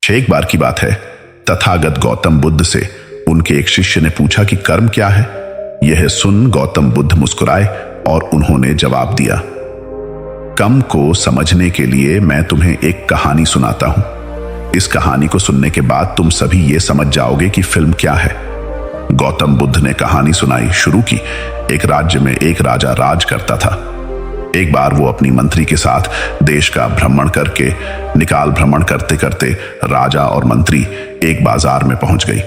एक बार की बात है, तथागत गौतम बुद्ध से उनके एक शिष्य ने पूछा कि कर्म क्या है। यह सुन गौतम बुद्ध मुस्कुराए और उन्होंने जवाब दिया, कर्म को समझने के लिए मैं तुम्हें एक कहानी सुनाता हूं। इस कहानी को सुनने के बाद तुम सभी ये समझ जाओगे कि फिल्म क्या है। गौतम बुद्ध ने कहानी सुनाई शुरू की। एक राज्य में एक राजा राज करता था। एक बार वो अपनी मंत्री के साथ देश का भ्रमण करके निकाल भ्रमण करते करते राजा और मंत्री एक बाजार में पहुंच गई।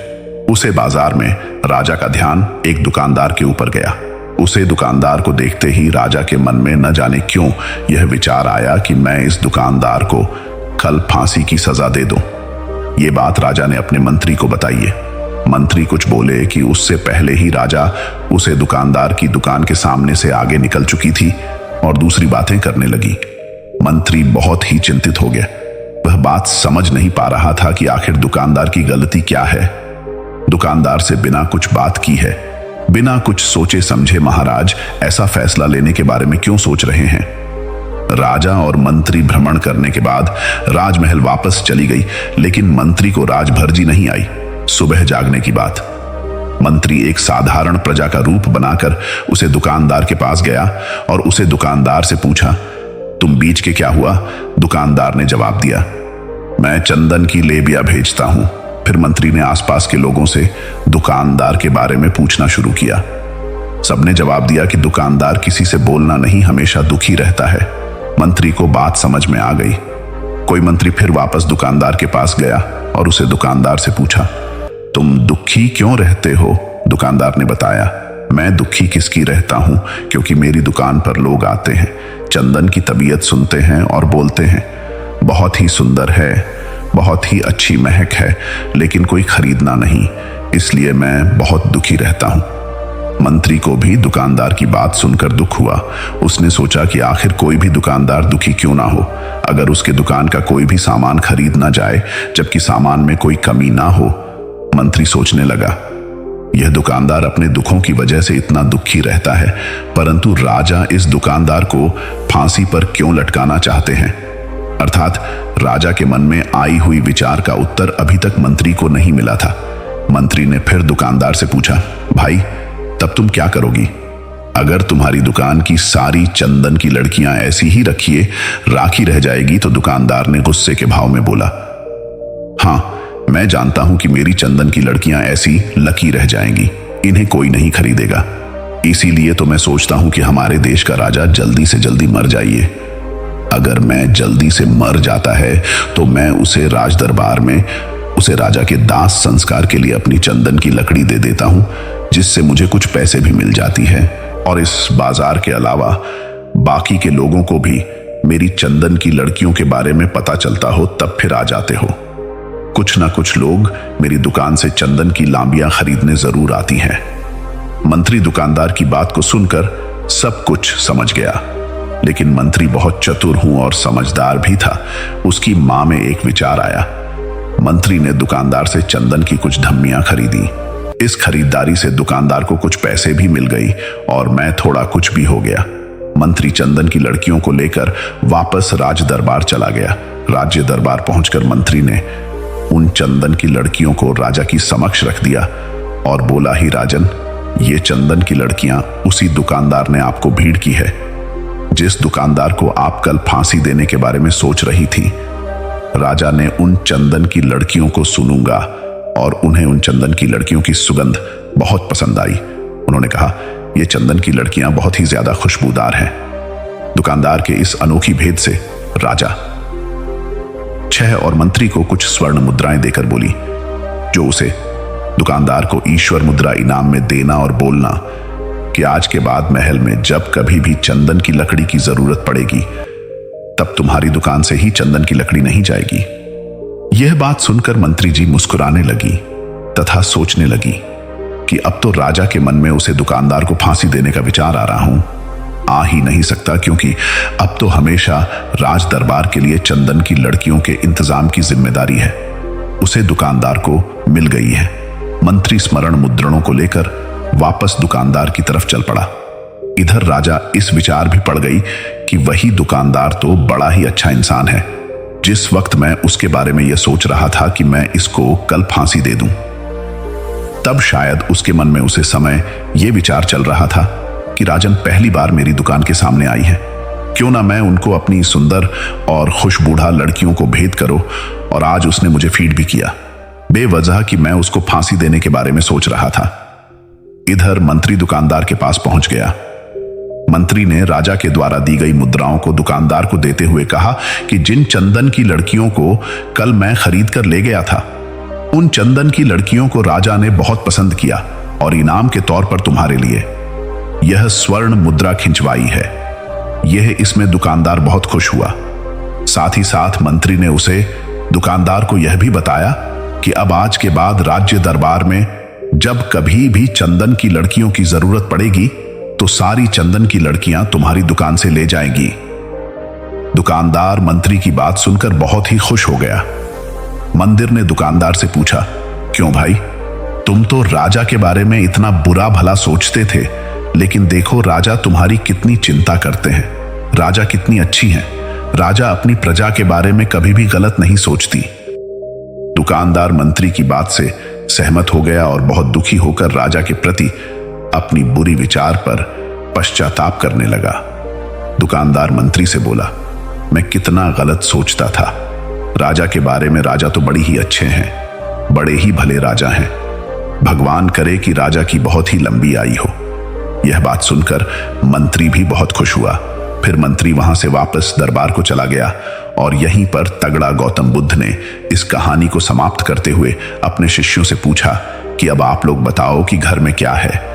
उसे बाजार में राजा का ध्यान एक दुकानदार के ऊपर गया। उसे दुकानदार को देखते ही राजा के मन में न जाने क्यों यह विचार आया कि मैं इस दुकानदार को कल फांसी की सजा दे दूं। ये बात राजा ने अपने मंत्री को बताई है। मंत्री कुछ बोले कि उससे पहले ही राजा उसे दुकानदार की दुकान के सामने से आगे निकल चुकी थी और दूसरी बातें करने लगी। मंत्री बहुत ही चिंतित हो गया। वह बात समझ नहीं पा रहा था कि आखिर दुकानदार की गलती क्या है। दुकानदार से बिना कुछ बात की है, बिना कुछ सोचे समझे महाराज ऐसा फैसला लेने के बारे में क्यों सोच रहे हैं। राजा और मंत्री भ्रमण करने के बाद राजमहल वापस चली गई, लेकिन मंत्री को राजभर्जी नहीं आई। सुबह जागने की बात, मंत्री एक साधारण प्रजा का रूप बनाकर उसे दुकानदार के पास गया और उसे दुकानदार से पूछा, तुम बीच के क्या हुआ। दुकानदार ने जवाब दिया, मैं चंदन की लेबिया भेजता हूं। फिर मंत्री ने आसपास के लोगों से दुकानदार के बारे में पूछना शुरू किया। सबने जवाब दिया कि दुकानदार किसी से बोलना नहीं, हमेशा दुखी रहता है। मंत्री को बात समझ में आ गई। कोई मंत्री फिर वापस दुकानदार के पास गया और उसे दुकानदार से पूछा, तुम दुखी क्यों रहते हो। दुकानदार ने बताया, मैं दुखी किसकी रहता हूं, क्योंकि मेरी दुकान पर लोग आते हैं, चंदन की तबीयत सुनते हैं और बोलते हैं, बहुत ही सुंदर है, बहुत ही अच्छी महक है, लेकिन कोई खरीदना नहीं, इसलिए मैं बहुत दुखी रहता हूं। मंत्री को भी दुकानदार की बात सुनकर दुख हुआ। उसने सोचा कि आखिर कोई भी दुकानदार दुखी क्यों ना हो। अगर उसके दुकान का कोई भी सामान खरीद ना जाए जबकि सामान में कोई कमी ना हो। मंत्री सोचने लगा, यह दुकानदार अपने दुखों की वजह से इतना दुखी रहता है, परंतु राजा इस दुकानदार को फांसी पर क्यों लटकाना चाहते हैं। अर्थात राजा के मन में आई हुई विचार का उत्तर अभी तक मंत्री को नहीं मिला था। मंत्री ने फिर दुकानदार से पूछा, भाई तब तुम क्या करोगी। अगर तुम्हारी दुकान की सारी चंदन की लड़कियां ऐसी ही रखिए राखी रह जाएगी। तो दुकानदार ने गुस्से के भाव में बोला, हाँ मैं जानता हूं कि मेरी चंदन की लड़कियां ऐसी लकी रह जाएंगी, इन्हें कोई नहीं खरीदेगा। इसीलिए तो मैं सोचता हूं कि हमारे देश का राजा जल्दी से जल्दी मर जाइए। अगर मैं जल्दी से मर जाता है तो मैं उसे राज दरबार में उसे राजा के दास संस्कार के लिए अपनी चंदन की लकड़ी दे देता हूं, जिससे मुझे कुछ पैसे भी मिल जाती है और इस बाजार के अलावा बाकी के लोगों को भी मेरी चंदन की लड़कियों के बारे में पता चलता हो, तब फिर आ जाते हो। कुछ ना कुछ लोग मेरी दुकान से चंदन की लांबियां खरीदने जरूर आती हैं। मंत्री दुकानदार की बात को सुनकर सब कुछ समझ गया, लेकिन मंत्री बहुत चतुर हूं और समझदार भी था। उसकी मां में एक विचार आया। मंत्री ने दुकानदार से चंदन की कुछ धम्मियां खरीदी। इस खरीदारी से दुकानदार को कुछ पैसे भी मिल गई और मैं थोड़ा कुछ भी हो गया। मंत्री चंदन की लड़कियों को लेकर वापस राज दरबार चला गया। राज्य दरबार पहुंचकर मंत्री ने उन चंदन की लड़कियों को राजा की समक्ष रख दिया और बोला, ही राजन, ये चंदन की लड़कियां उसी दुकानदार ने आपको भीड़ की है, जिस दुकानदार को आप कल फांसी देने के बारे में सोच रही थी। राजा ने उन चंदन की लड़कियों को सुनूंगा और उन्हें उन चंदन की लड़कियों की सुगंध बहुत पसंद आई। उन्होंने कहा, ये चंदन की लड़कियां बहुत ही ज्यादा खुशबूदार हैं। दुकानदार के इस अनोखी भेद से राजा छह और मंत्री को कुछ स्वर्ण मुद्राएं देकर बोली, जो उसे दुकानदार को ईश्वर मुद्रा इनाम में देना और बोलना कि आज के बाद महल में जब कभी भी चंदन की लकड़ी की जरूरत पड़ेगी तब तुम्हारी दुकान से ही चंदन की लकड़ी नहीं जाएगी। यह बात सुनकर मंत्री जी मुस्कुराने लगी तथा सोचने लगी कि अब तो राजा के मन में उसे दुकानदार को फांसी देने का विचार आ रहा हूं। आ ही नहीं सकता, क्योंकि अब तो हमेशा राज दरबार के लिए चंदन की लड़कियों के इंतजाम की जिम्मेदारी है, उसे दुकानदार को मिल गई है। मंत्री स्मरण मुद्रणों को लेकर वापस दुकानदार की तरफ चल पड़ा। इधर राजा इस विचार भी पड़ गई कि वही दुकानदार तो बड़ा ही अच्छा इंसान है, जिस वक्त मैं उसके बारे में यह सोच रहा था कि मैं इसको कल फांसी दे दूं, तब शायद उसके मन में उसे समय यह विचार चल रहा था कि राजन पहली बार मेरी दुकान के सामने आई है, क्यों ना मैं उनको अपनी सुंदर और खुशबूढ़ा लड़कियों को भेद करो। और आज उसने मुझे फीड भी किया बेवजह कि मैं उसको फांसी देने के बारे में सोच रहा था। इधर मंत्री दुकानदार के पास पहुंच गया। मंत्री ने राजा के द्वारा दी गई मुद्राओं को दुकानदार को देते हुए कहा कि जिन चंदन की लड़कियों को कल मैं खरीद कर ले गया था, उन चंदन की लड़कियों को राजा ने बहुत पसंद किया और इनाम के तौर पर तुम्हारे लिए यह स्वर्ण मुद्रा खिंचवाई है। यह इसमें दुकानदार बहुत खुश हुआ। साथ ही साथ मंत्री ने उसे दुकानदार को यह भी बताया कि अब आज के बाद राज्य दरबार में जब कभी भी चंदन की लड़कियों की जरूरत पड़ेगी तो सारी चंदन की लड़कियां तुम्हारी दुकान से ले जाएंगी। दुकानदार मंत्री की बात सुनकर बहुत ही खुश हो गया। मंदिर ने दुकानदार से पूछा, क्यों भाई, तुम तो राजा के बारे में इतना बुरा भला सोचते थे, लेकिन देखो राजा तुम्हारी कितनी चिंता करते हैं। राजा कितनी अच्छी हैं। राजा अपनी प्रजा के बारे में कभी भी गलत नहीं सोचती। दुकानदार मंत्री की बात से सहमत हो गया और बहुत दुखी होकर राजा के प्रति अपनी बुरी विचार पर पश्चाताप करने लगा। दुकानदार मंत्री से बोला, मैं कितना गलत सोचता था। राजा के बारे में राजा तो बड़ी ही अच्छे हैं, बड़े ही भले राजा हैं। भगवान करे कि राजा की बहुत ही लंबी आयु हो। यह बात सुनकर मंत्री भी बहुत खुश हुआ। फिर मंत्री वहां से वापस दरबार को चला गया और यहीं पर तगड़ा गौतम बुद्ध ने इस कहानी को समाप्त करते हुए अपने शिष्यों से पूछा कि अब आप लोग बताओ कि घर में क्या है।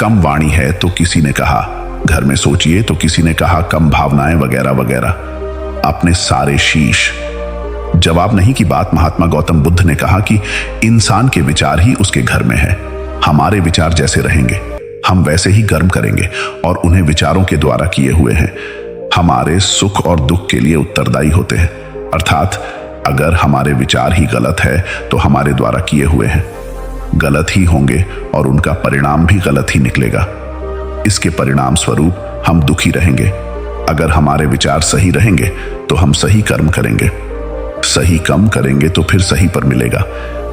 कम वाणी है तो किसी ने कहा घर में सोचिए, तो किसी ने कहा कम भावनाएं वगैरह वगैरह। अपने सारे शीश जवाब नहीं की बात महात्मा गौतम बुद्ध ने कहा कि इंसान के विचार ही उसके घर में है। हमारे विचार जैसे रहेंगे हम वैसे ही कर्म करेंगे और उन्हें विचारों के द्वारा किए हुए हैं हमारे सुख और दुख के लिए उत्तरदायी होते हैं। अर्थात अगर हमारे विचार ही गलत है तो हमारे द्वारा किए हुए हैं गलत ही होंगे और उनका परिणाम भी गलत ही निकलेगा। इसके परिणाम स्वरूप हम दुखी रहेंगे। अगर हमारे विचार सही रहेंगे तो हम सही कर्म करेंगे, सही कर्म करेंगे तो फिर सही पर मिलेगा,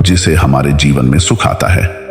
जिससे हमारे जीवन में सुख आता है।